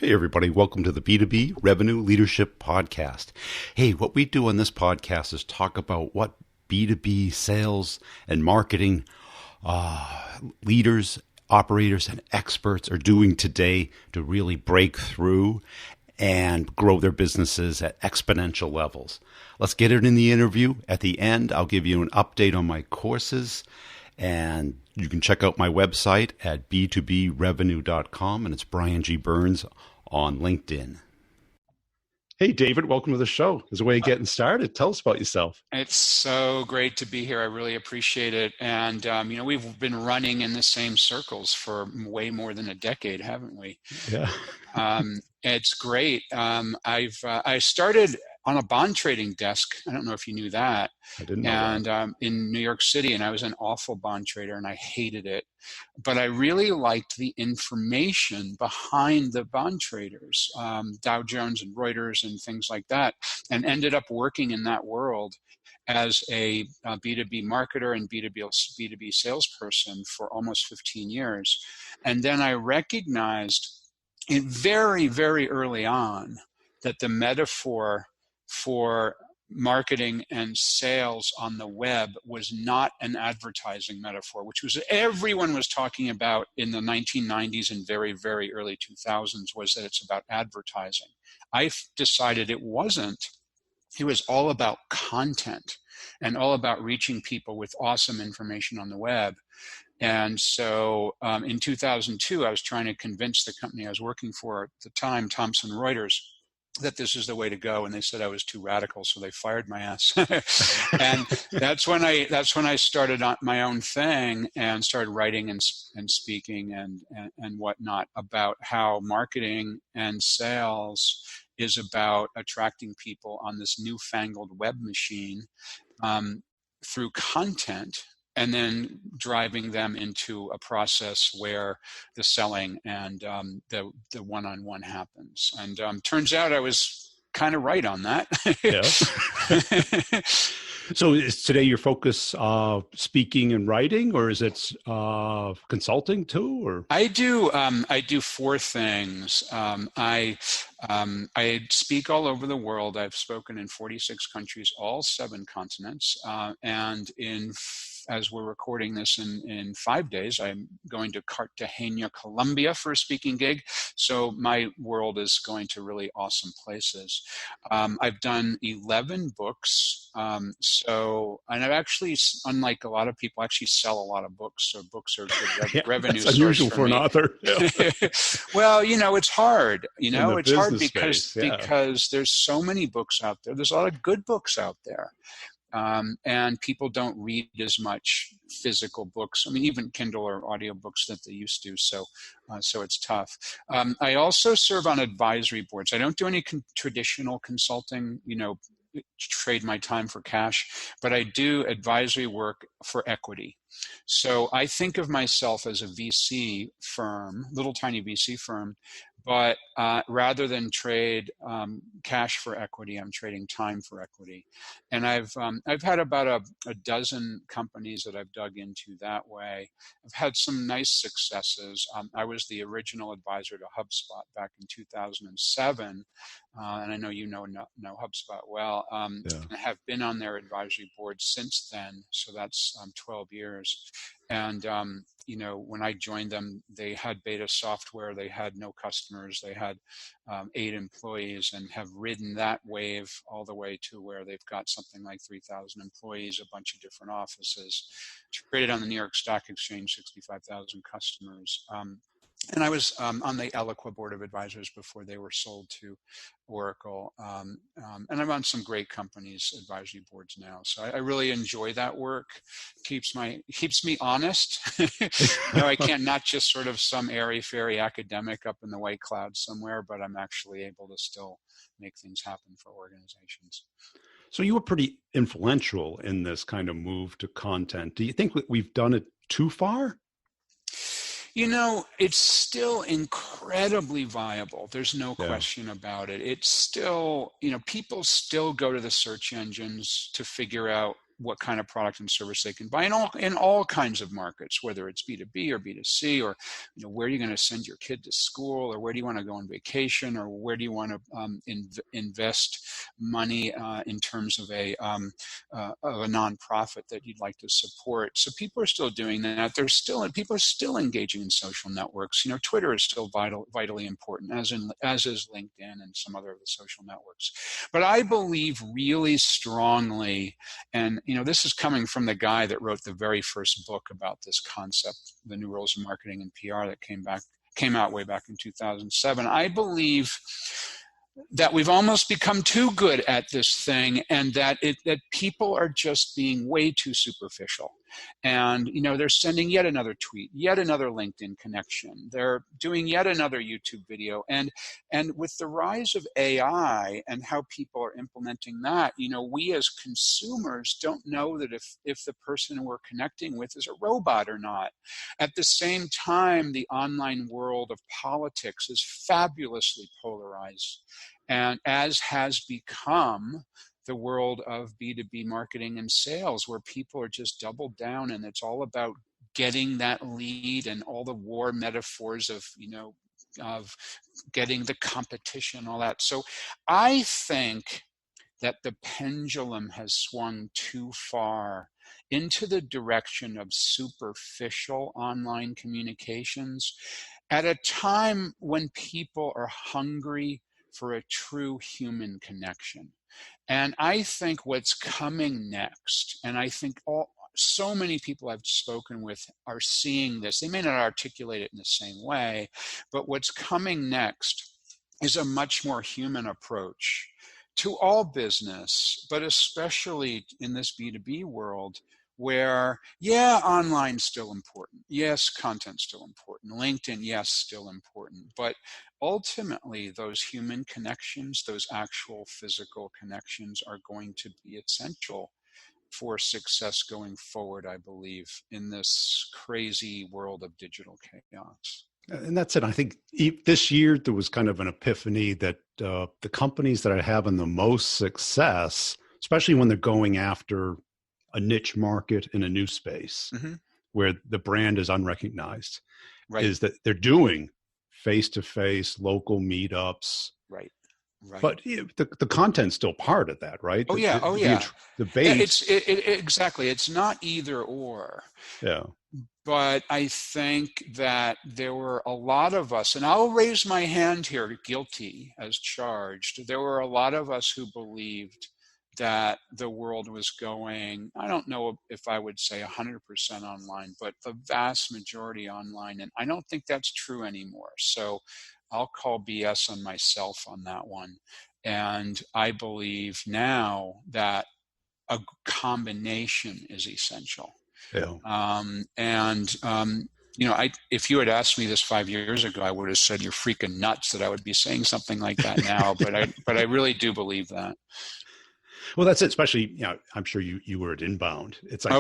Hey, everybody. Welcome to the B2B Revenue Leadership Podcast. Hey, what we do on this podcast is talk about what B2B sales and marketing leaders, operators, and experts are doing today to really break through and grow their businesses at exponential levels. Let's get it in the interview. At the end, I'll give you an update on my courses, and you can check out my website at b2brevenue.com, and it's Brian G. Burns on LinkedIn. Hey, David, welcome to the show. As a way of getting started, tell us about yourself. It's so great to be here. I really appreciate it. And, we've been running in the same circles for way more than a decade, haven't we? Yeah. It's great. I started on a bond trading desk. I don't know if you knew that. I didn't know that. In New York City, and I was an awful bond trader, and I hated it. But I really liked the information behind the bond traders, Dow Jones and Reuters and things like that, and ended up working in that world as a B2B marketer and B2B salesperson for almost 15 years. And then I recognized very, very early on that the metaphor for marketing and sales on the web was not an advertising metaphor, which was everyone was talking about in the 1990s and very, very early 2000s, was that it's about advertising. I decided it wasn't. It was all about content and all about reaching people with awesome information on the web. And so in 2002, I was trying to convince the company I was working for at the time, Thomson Reuters, that this is the way to go, and they said I was too radical, so they fired my ass. And that's when I started on my own thing and started writing and speaking and whatnot about how marketing and sales is about attracting people on this newfangled web machine through content, and then driving them into a process where the selling and the one-on-one happens. And turns out I was kind of right on that. Yeah. So is today your focus speaking and writing, or is it consulting too? Or I do four things. I speak all over the world. I've spoken in 46 countries, all 7 continents, and as we're recording this in 5 days, I'm going to Cartagena, Colombia for a speaking gig. So my world is going to really awesome places. I've done 11 books. And I've actually, unlike a lot of people, actually sell a lot of books. So books are good revenue source. That's unusual for an author. Yeah. Well, it's hard. It's hard because space, yeah. because there's so many books out there. There's a lot of good books out there. And people don't read as much physical books. I mean, even Kindle or audiobooks that they used to. So it's tough. I also serve on advisory boards. I don't do any traditional consulting, trade my time for cash, but I do advisory work for equity. So I think of myself as a VC firm, little tiny VC firm, but rather than trade cash for equity, I'm trading time for equity. And I've had about a dozen companies that I've dug into that way. I've had some nice successes. I was the original advisor to HubSpot back in 2007, and I know you know HubSpot well. And I have been on their advisory board since then, so that's 12 years. And when I joined them, they had beta software, they had no customers, they had 8 employees, and have ridden that wave all the way to where they've got something like 3,000 employees, a bunch of different offices, traded on the New York Stock Exchange, 65,000 customers. And I was on the Eloqua board of advisors before they were sold to Oracle. And I'm on some great companies' advisory boards now. So I really enjoy that work. Keeps me honest. I can't not just sort of some airy-fairy academic up in the white clouds somewhere, but I'm actually able to still make things happen for organizations. So you were pretty influential in this kind of move to content. Do you think we've done it too far? It's still incredibly viable. There's no question about it. It's still, people still go to the search engines to figure out what kind of product and service they can buy in all kinds of markets, whether it's B2B or B2C, or where are you going to send your kid to school, or where do you want to go on vacation, or where do you want to invest money in terms of a nonprofit that you'd like to support. So people are still doing that. People are still engaging in social networks. Twitter is still vitally important, as is LinkedIn and some other of the social networks. But I believe really strongly, and this is coming from the guy that wrote the very first book about this concept, The New Rules of Marketing and PR, that came out way back in 2007. I believe that we've almost become too good at this thing, and that people are just being way too superficial. And, they're sending yet another tweet, yet another LinkedIn connection. They're doing yet another YouTube video. And with the rise of AI and how people are implementing that, we as consumers don't know that if the person we're connecting with is a robot or not. At the same time, the online world of politics is fabulously polarized, and as has become the world of B2B marketing and sales, where people are just doubled down, and it's all about getting that lead, and all the war metaphors of getting the competition, all that. So I think that the pendulum has swung too far into the direction of superficial online communications at a time when people are hungry for a true human connection. And I think what's coming next, and I think so many people I've spoken with are seeing this. They may not articulate it in the same way, but what's coming next is a much more human approach to all business, but especially in this B2B world, where, online's still important. Yes, content's still important. LinkedIn, yes, still important. But ultimately, those human connections, those actual physical connections, are going to be essential for success going forward, I believe, in this crazy world of digital chaos. And that's it. I think this year there was kind of an epiphany that the companies that are having the most success, especially when they're going after a niche market in a new space, mm-hmm. where the brand is unrecognized, right. is that they're doing face-to-face local meetups. Right. Right. But the content's still part of that, right? Oh, yeah. The base. Exactly. It's not either or. Yeah. But I think that there were a lot of us, and I'll raise my hand here, guilty as charged. There were a lot of us who believed that the world was going, I don't know if I would say 100% online, but the vast majority online. And I don't think that's true anymore. So I'll call BS on myself on that one. And I believe now that a combination is essential. Yeah. If you had asked me this 5 years ago, I would have said you're freaking nuts that I would be saying something like that now. But I really do believe that. Well, that's it. Especially, I'm sure you were at Inbound. It's like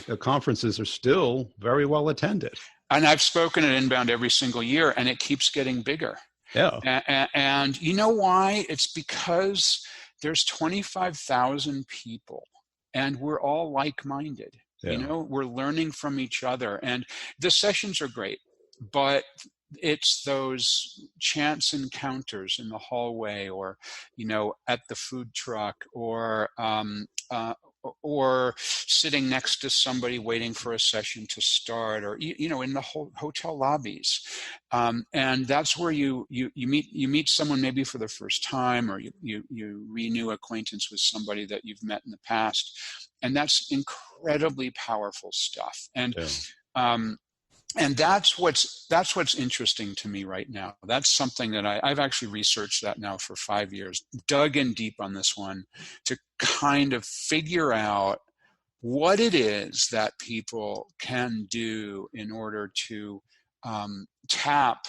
the conferences are still very well attended. And I've spoken at Inbound every single year, and it keeps getting bigger. Yeah. And you know why? It's because there's 25,000 people, and we're all like-minded. Yeah. We're learning from each other, and the sessions are great, but it's those chance encounters in the hallway, or at the food truck, or sitting next to somebody waiting for a session to start, or in the hotel lobbies, and that's where you meet someone maybe for the first time, or you renew acquaintance with somebody that you've met in the past, and that's incredibly powerful stuff. And and that's what's interesting to me right now. That's something that I've actually researched that now for 5 years, dug in deep on this one to kind of figure out what it is that people can do in order to tap,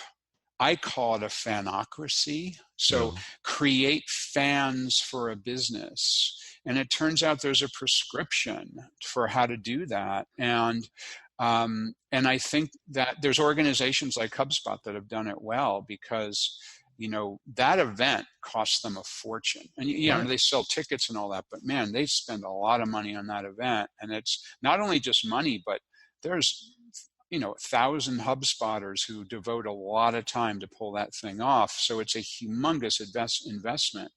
I call it a fanocracy. So create fans for a business. And it turns out there's a prescription for how to do that. And I think that there's organizations like HubSpot that have done it well, because that event costs them a fortune. And, Right. they sell tickets and all that, but man, they spend a lot of money on that event. And it's not only just money, but there's, 1,000 HubSpotters who devote a lot of time to pull that thing off. So it's a humongous investment,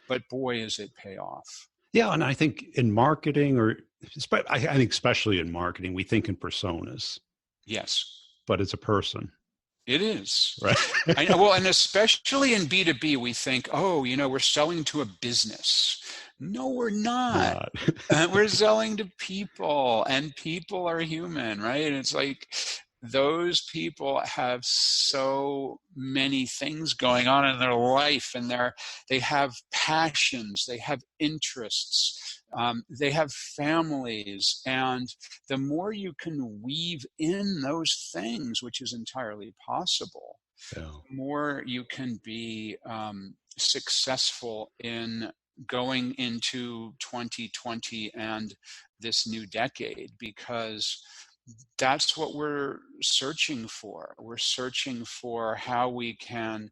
but boy, is it pay off. Yeah, and I think in marketing, I think especially in marketing, we think in personas, Yes, but it's a person, it is. right? I know. Well, and especially in B2B, we think, oh, we're selling to a business. No, we're not. We're selling to people, and people are human, right? And it's like those people have so many things going on in their life, and they have passions, they have interests, they have families, and the more you can weave in those things, which is entirely possible, Yeah. the more you can be successful in going into 2020 and this new decade, because that's what we're searching for. We're searching for how we can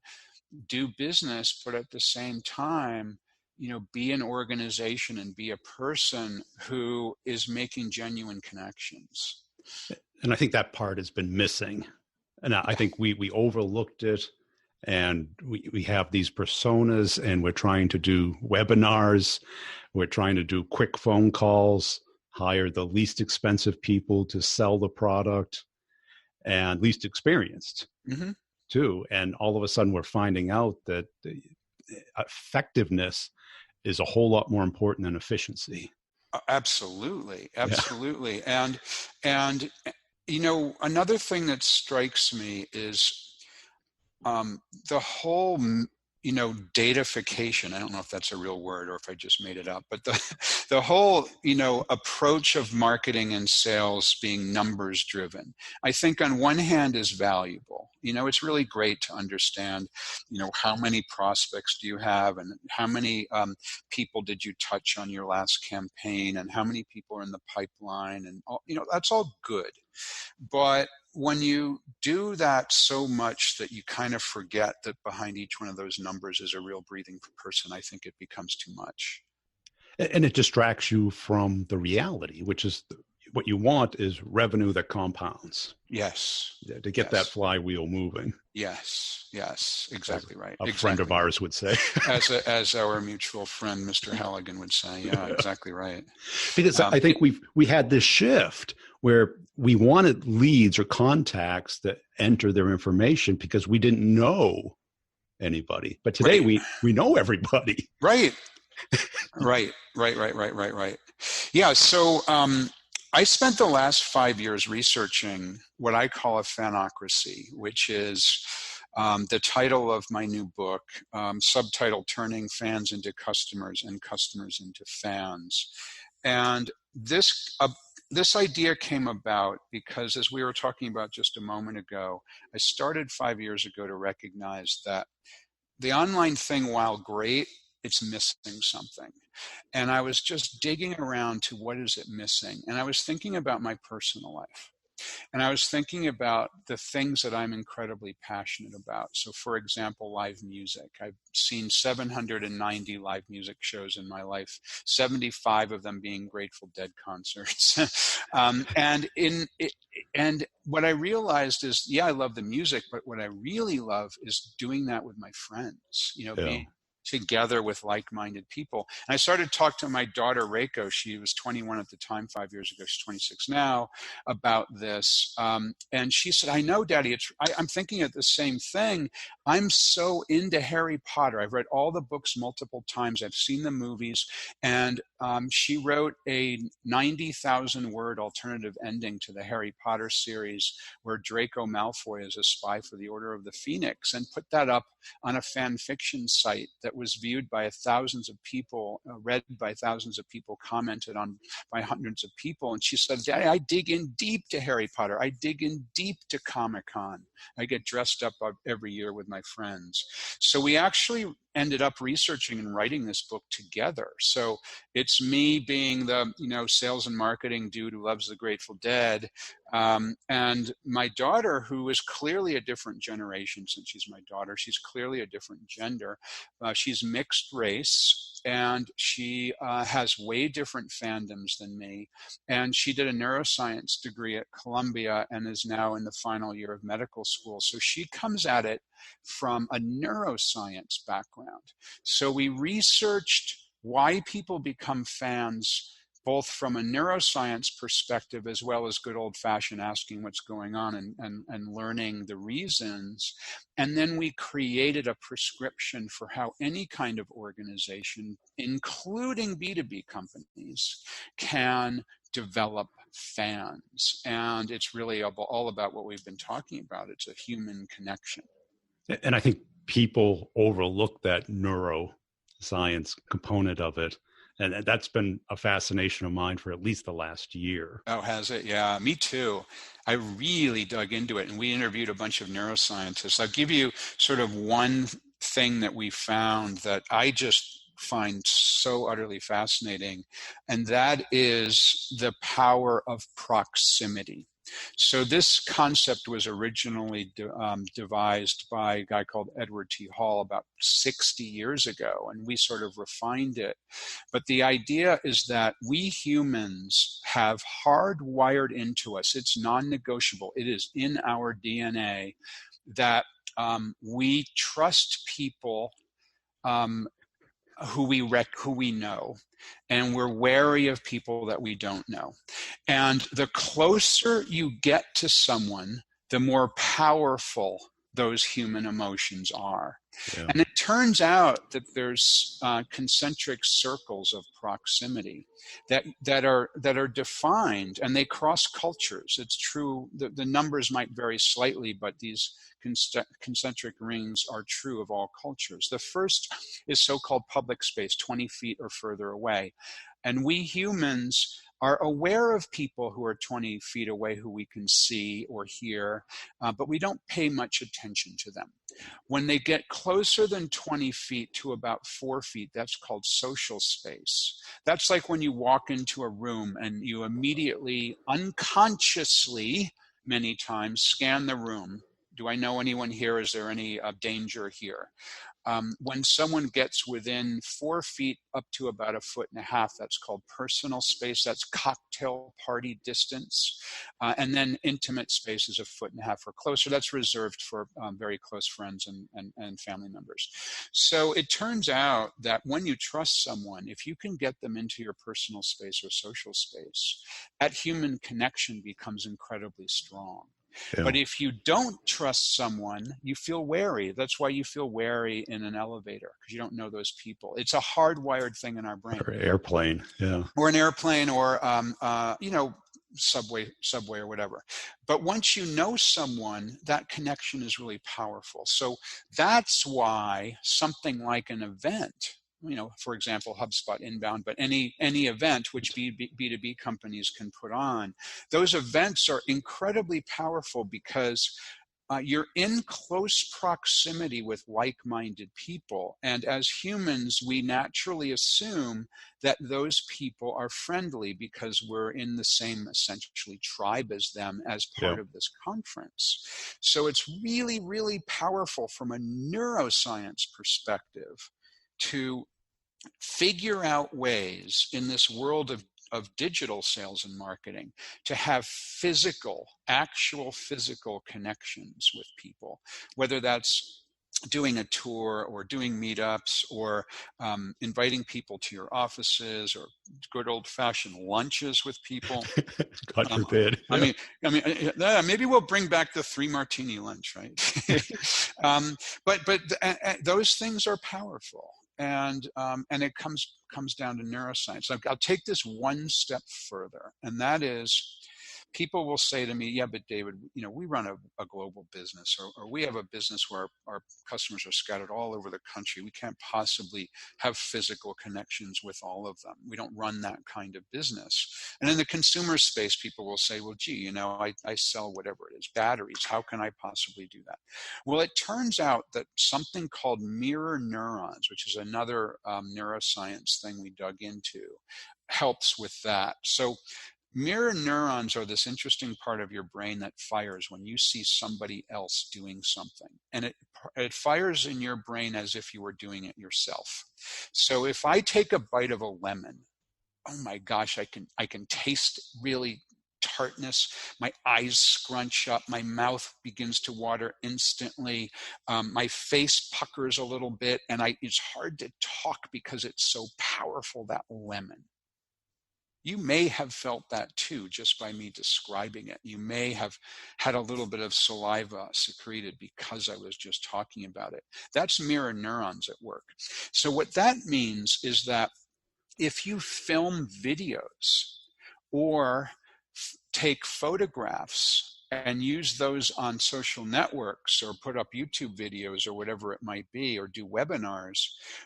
do business, but at the same time, be an organization and be a person who is making genuine connections. And I think that part has been missing. And I think we overlooked it. And we have these personas, and we're trying to do webinars. We're trying to do quick phone calls, hire the least expensive people to sell the product, and least experienced too. And all of a sudden we're finding out that effectiveness is a whole lot more important than efficiency. Absolutely. Yeah. And another thing that strikes me is the whole, datafication. I don't know if that's a real word or if I just made it up, but the whole, approach of marketing and sales being numbers driven, I think on one hand is valuable. It's really great to understand, how many prospects do you have, and how many people did you touch on your last campaign, and how many people are in the pipeline, and all, that's all good. But when you do that so much that you kind of forget that behind each one of those numbers is a real breathing person, I think it becomes too much. And it distracts you from the reality, which is what you want is revenue that compounds. Yes. To get that flywheel moving. Yes. Exactly right. A friend of ours would say. as our mutual friend, Mr. Halligan, would say. Yeah, exactly right. Because I think we had this shift where we wanted leads or contacts that enter their information because we didn't know anybody. But today we know everybody. Right. Yeah. So I spent the last 5 years researching what I call a fanocracy, which is the title of my new book, subtitle Turning Fans into Customers and Customers into Fans. And this idea came about because, as we were talking about just a moment ago, I started 5 years ago to recognize that the online thing, while great, it's missing something. And I was just digging around to what is it missing? And I was thinking about my personal life. And I was thinking about the things that I'm incredibly passionate about. So, for example, live music. I've seen 790 live music shows in my life, 75 of them being Grateful Dead concerts. And what I realized is, I love the music, but what I really love is doing that with my friends, being together with like-minded people. And I started to talk to my daughter, Reiko. She was 21 at the time, 5 years ago. She's 26 now, about this. And she said, I know, Daddy, I'm thinking of the same thing. I'm so into Harry Potter. I've read all the books multiple times. I've seen the movies. And she wrote a 90,000-word alternative ending to the Harry Potter series where Draco Malfoy is a spy for the Order of the Phoenix, and put that up on a fan fiction site that was viewed by thousands of people, read by thousands of people, commented on by hundreds of people. And she said, Daddy, I dig in deep to Harry Potter. I dig in deep to Comic-Con. I get dressed up every year with my friends. So we actually ended up researching and writing this book together. So it's me being the, sales and marketing dude who loves the Grateful Dead, and my daughter, who is clearly a different generation. Since she's my daughter, she's clearly a different gender. She's mixed race, and she has way different fandoms than me. And she did a neuroscience degree at Columbia and is now in the final year of medical school. So she comes at it from a neuroscience background. So we researched why people become fans, both from a neuroscience perspective as well as good old-fashioned asking what's going on and learning the reasons. And then we created a prescription for how any kind of organization, including B2B companies, can develop fans. And it's really all about what we've been talking about. It's a human connection. And I think people overlook that neuroscience component of it. And that's been a fascination of mine for at least the last year. Oh, has it? Yeah, me too. I really dug into it, and we interviewed a bunch of neuroscientists. I'll give you sort of one thing that we found that I just find so utterly fascinating, and that is the power of proximity. So this concept was originally devised by a guy called Edward T. Hall about 60 years ago, and we sort of refined it. But the idea is that we humans have hardwired into us, it's non-negotiable, it is in our DNA, that we trust people who we know, and we're wary of people that we don't know. And the closer you get to someone, the more powerful those human emotions are. Yeah. And it turns out that there's concentric circles of proximity that are defined, and they cross cultures. It's true that the numbers might vary slightly, but these concentric rings are true of all cultures. The first is so-called public space, 20 feet or further away. And we humans are aware of people who are 20 feet away who we can see or hear, but we don't pay much attention to them. When they get closer than 20 feet to about 4 feet, that's called social space. That's like when you walk into a room and you immediately, unconsciously, many times, scan the room. Do I know anyone here? Is there any danger here? When someone gets within 4 feet up to about 1.5 feet, that's called personal space. That's cocktail party distance. And then intimate space is 1.5 feet or closer. That's reserved for very close friends and family members. So it turns out that when you trust someone, if you can get them into your personal space or social space, that human connection becomes incredibly strong. Yeah. But if you don't trust someone, you feel wary. That's why you feel wary in an elevator, because you don't know those people. It's a hardwired thing in our brain. Or airplane, yeah. Or an airplane, or subway or whatever. But once you know someone, that connection is really powerful. So that's why something like an event, for example, HubSpot Inbound, but any event which B2B companies can put on, those events are incredibly powerful because you're in close proximity with like-minded people. And as humans, we naturally assume that those people are friendly because we're in the same, essentially, tribe as them as part of this conference. So it's really, really powerful from a neuroscience perspective to figure out ways in this world of digital sales and marketing to have actual physical connections with people, whether that's doing a tour or doing meetups or inviting people to your offices or good old-fashioned lunches with people. God forbid. I mean, maybe we'll bring back the 3 martini lunch, right? But those things are powerful. And it comes down to neuroscience. I'll take this one step further, and that is people will say to me, yeah, but David, we run a global business, or we have a business where our customers are scattered all over the country. We can't possibly have physical connections with all of them. We don't run that kind of business. And in the consumer space, people will say, well, gee, I sell whatever it is, batteries. How can I possibly do that? Well, it turns out that something called mirror neurons, which is another neuroscience thing we dug into, helps with that. So mirror neurons are this interesting part of your brain that fires when you see somebody else doing something. And it fires in your brain as if you were doing it yourself. So if I take a bite of a lemon, oh my gosh, I can taste really tartness. My eyes scrunch up. My mouth begins to water instantly. My face puckers a little bit, and it's hard to talk because it's so powerful, that lemon. You may have felt that too, just by me describing it. You may have had a little bit of saliva secreted because I was just talking about it. That's mirror neurons at work. So what that means is that if you film videos or take photographs and use those on social networks, or put up YouTube videos or whatever it might be, or do webinars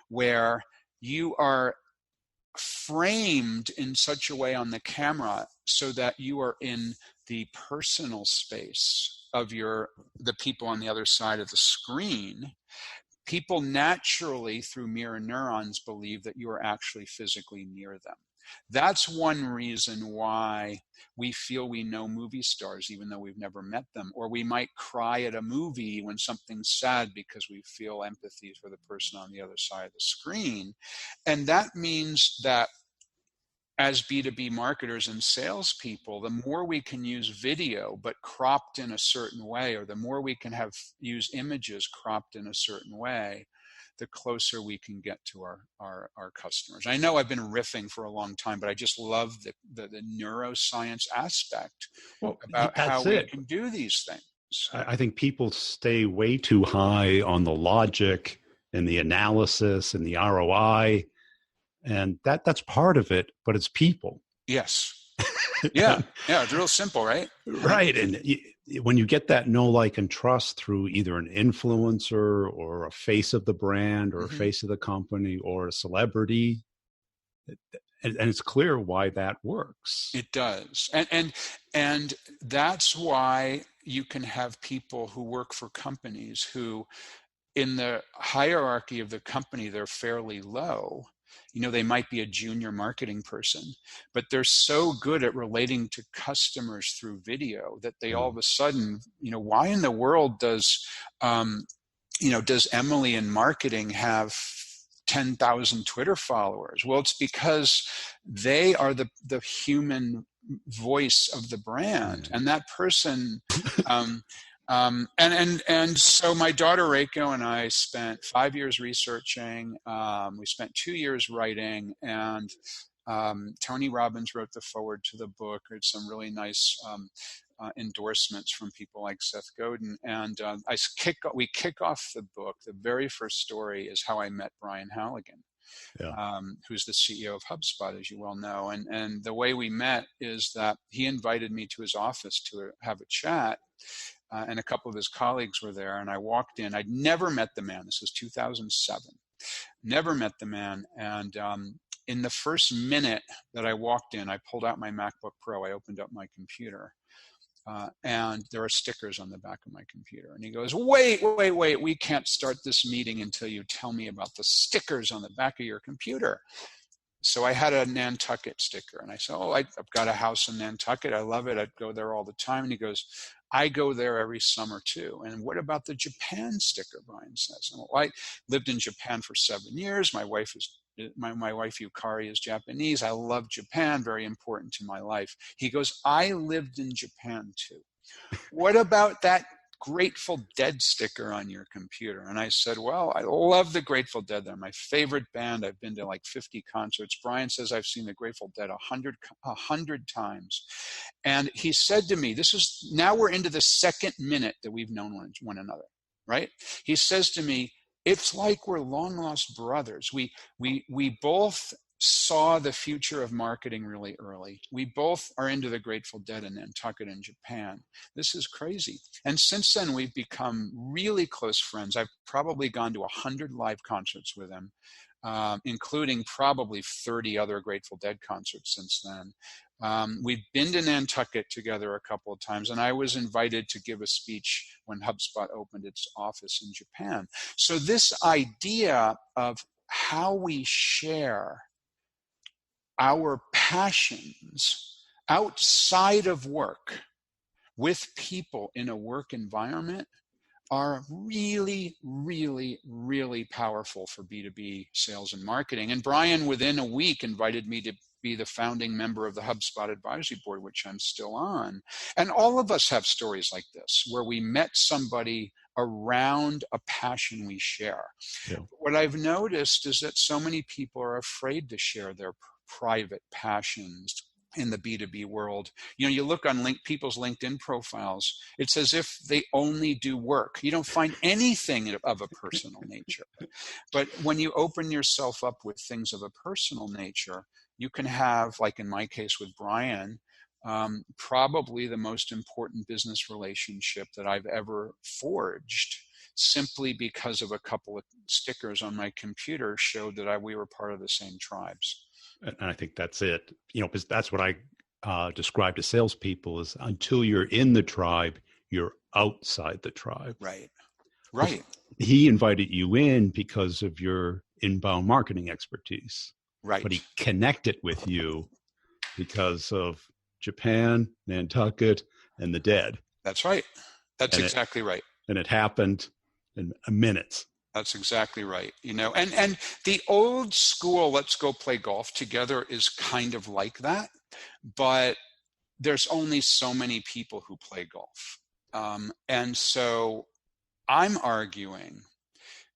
where you are framed in such a way on the camera so that you are in the personal space of the people on the other side of the screen, people naturally, through mirror neurons, believe that you are actually physically near them. That's one reason why we feel we know movie stars even though we've never met them, or we might cry at a movie when something's sad because we feel empathy for the person on the other side of the screen. And that means that as B2B marketers and salespeople, the more we can use video but cropped in a certain way, or the more we can use images cropped in a certain way, the closer we can get to our customers. I know I've been riffing for a long time, but I just love the neuroscience aspect about how we can do these things. I think people stay way too high on the logic and the analysis and the ROI, and that's part of it, but it's people. Yes. Yeah. It's real simple, right? Right. And when you get that know, like, and trust through either an influencer or a face of the brand or a face of the company or a celebrity, and it's clear why that works. It does. And that's why you can have people who work for companies who, in the hierarchy of the company, they're fairly low. They might be a junior marketing person, but they're so good at relating to customers through video that they all of a sudden, why in the world does Emily in marketing have 10,000 Twitter followers? Well, it's because they are the human voice of the brand, and that person. And so my daughter Reiko and I spent 5 years researching. We spent 2 years writing, and Tony Robbins wrote the foreword to the book. It's some really nice endorsements from people like Seth Godin. And we kick off the book. The very first story is how I met Brian Halligan. Who's the CEO of HubSpot, as you well know. And the way we met is that he invited me to his office to have a chat. And a couple of his colleagues were there, and I walked in. I'd never met the man. This was 2007. Never met the man. And in the first minute that I walked in, I pulled out my MacBook Pro. I opened up my computer, and there are stickers on the back of my computer. And he goes, wait, we can't start this meeting until you tell me about the stickers on the back of your computer. So I had a Nantucket sticker, and I said, I've got a house in Nantucket. I love it. I'd go there all the time. And he goes, I go there every summer too. And what about the Japan sticker, Brian says? And I lived in Japan for 7 years. My wife Yukari is Japanese. I love Japan, very important to my life. He goes, I lived in Japan too. What about that Grateful Dead sticker on your computer? And I said, well, I love the Grateful Dead. They're my favorite band. I've been to like 50 concerts. Brian says I've seen the Grateful Dead 100 times. And he said to me, now we're into the second minute that we've known one another, right? He says to me, it's like we're long lost brothers. We both saw the future of marketing really early. We both are into the Grateful Dead in Nantucket in Japan. This is crazy. And since then, we've become really close friends. I've probably gone to 100 live concerts with him, including probably 30 other Grateful Dead concerts since then. We've been to Nantucket together a couple of times, and I was invited to give a speech when HubSpot opened its office in Japan. So this idea of how we share our passions outside of work with people in a work environment are really, really, really powerful for B2B sales and marketing. And Brian, within a week, invited me to be the founding member of the HubSpot Advisory Board, which I'm still on. And all of us have stories like this, where we met somebody around a passion we share. Yeah. What I've noticed is that so many people are afraid to share their private passions in the B2B world. You look on people's LinkedIn profiles, it's as if they only do work. You don't find anything of a personal nature. But when you open yourself up with things of a personal nature, you can have, like in my case with Brian, probably the most important business relationship that I've ever forged, simply because of a couple of stickers on my computer showed that we were part of the same tribes. And I think that's it. Because that's what I describe to salespeople is until you're in the tribe, you're outside the tribe. Right. He invited you in because of your inbound marketing expertise. Right. But he connected with you because of Japan, Nantucket, and the Dead. That's right. That's exactly right. And it happened in minutes. That's exactly right. And the old school, let's go play golf together is kind of like that, but there's only so many people who play golf. And so I'm arguing,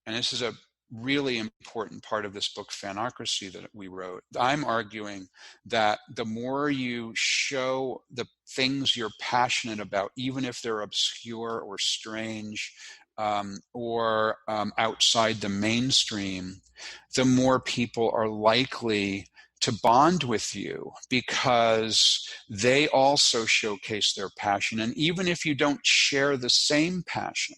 and this is a really important part of this book, Fanocracy, that we wrote. I'm arguing that the more you show the things you're passionate about, even if they're obscure or strange, or outside the mainstream, the more people are likely to bond with you because they also showcase their passion. And even if you don't share the same passion,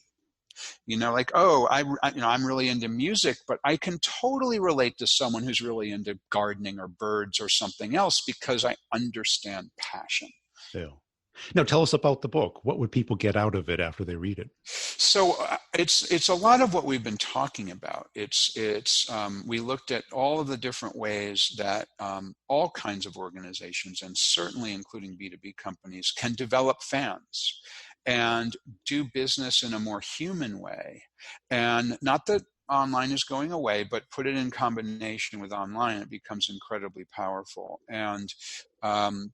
I'm really into music, but I can totally relate to someone who's really into gardening or birds or something else because I understand passion. Yeah. Now, tell us about the book. What would people get out of it after they read it? So it's a lot of what we've been talking about. We looked at all of the different ways that all kinds of organizations, and certainly including B2B companies, can develop fans and do business in a more human way. And not that online is going away, but put it in combination with online, it becomes incredibly powerful. And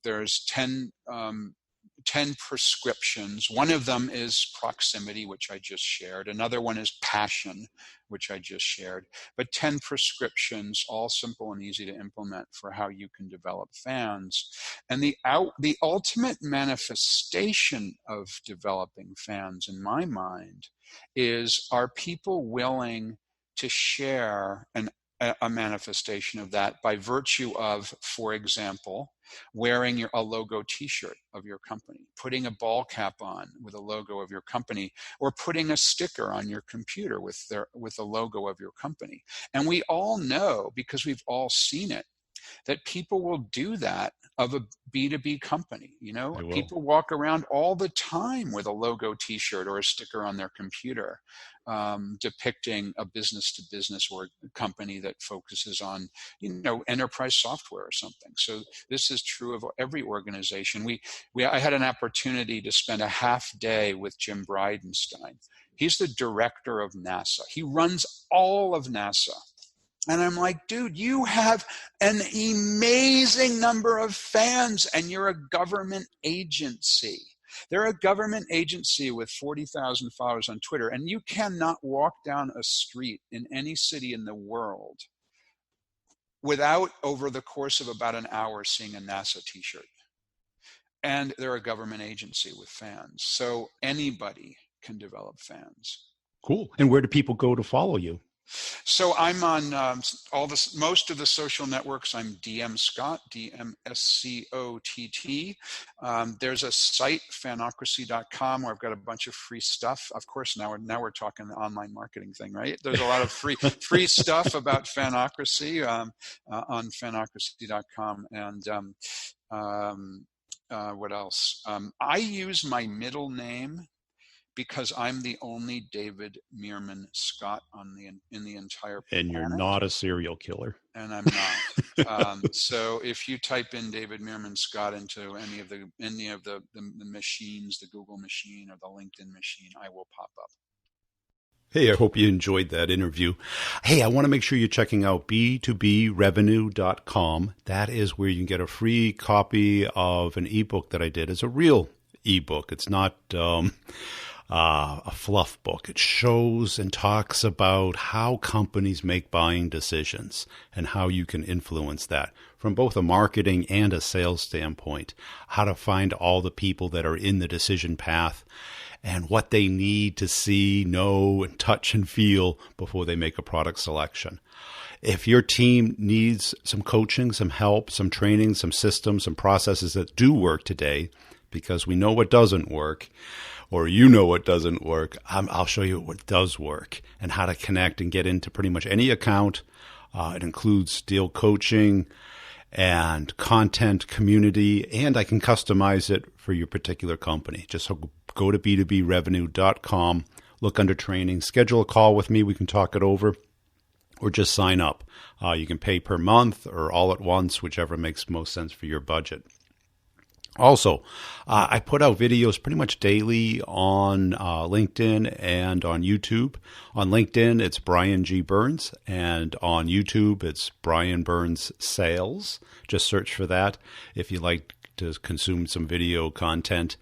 there's 10 prescriptions. One of them is proximity, which I just shared. Another one is passion, which I just shared. But 10 prescriptions, all simple and easy to implement for how you can develop fans. And the ultimate manifestation of developing fans, in my mind, is, are people willing to share a manifestation of that by virtue of, for example, wearing a logo t-shirt of your company, putting a ball cap on with a logo of your company, or putting a sticker on your computer with the logo of your company. And we all know, because we've all seen it, that people will do that of a B2B company. People walk around all the time with a logo t-shirt or a sticker on their computer, depicting a business-to-business or company that focuses on, enterprise software or something. So this is true of every organization. I had an opportunity to spend a half day with Jim Bridenstine. He's the director of NASA. He runs all of NASA. And I'm like, dude, you have an amazing number of fans, and you're a government agency. They're a government agency with 40,000 followers on Twitter, and you cannot walk down a street in any city in the world without, over the course of about an hour, seeing a NASA t-shirt. And they're a government agency with fans. So anybody can develop fans. Cool. And where do people go to follow you? So I'm on most of the social networks. I'm DM Scott, DMSCOTT. There's a site, fanocracy.com, where I've got a bunch of free stuff. Of course, now we're talking the online marketing thing, right? There's a lot of free stuff about Fanocracy on fanocracy.com. And what else? I use my middle name because I'm the only David Meerman Scott in the entire planet. And you're not a serial killer. And I'm not. So if you type in David Meerman Scott into any of the machines, the Google machine or the LinkedIn machine, I will pop up. Hey, I hope you enjoyed that interview. Hey, I want to make sure you're checking out b2brevenue.com. That is where you can get a free copy of an ebook that I did. It's a real ebook. It's not a fluff book. It shows and talks about how companies make buying decisions and how you can influence that from both a marketing and a sales standpoint, how to find all the people that are in the decision path and what they need to see, know, and touch and feel before they make a product selection. If your team needs some coaching, some help, some training, some systems, some processes that do work today, because we know what doesn't work, or you know what doesn't work, I'll show you what does work and how to connect and get into pretty much any account. It includes deal coaching and content, community, and I can customize it for your particular company. Just go to b2brevenue.com, look under training, schedule a call with me. We can talk it over, or just sign up. You can pay per month or all at once, whichever makes most sense for your budget. Also, I put out videos pretty much daily on LinkedIn and on YouTube. On LinkedIn, it's Brian G. Burns, and on YouTube, it's Brian Burns Sales. Just search for that if you like to consume some video content.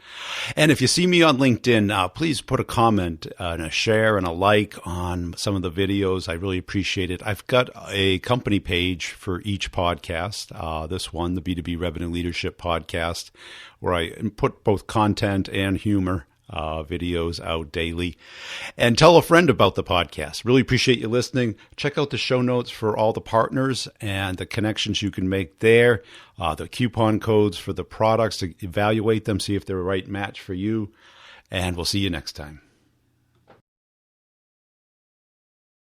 And if you see me on LinkedIn, please put a comment and a share and a like on some of the videos. I really appreciate it. I've got a company page for each podcast. This one, the B2B Revenue Leadership Podcast, where I put both content and humor videos out daily. And tell a friend about the podcast. Really appreciate you listening. Check out the show notes for all the partners and the connections you can make there, the coupon codes for the products to evaluate them, see if they're a right match for you. And we'll see you next time.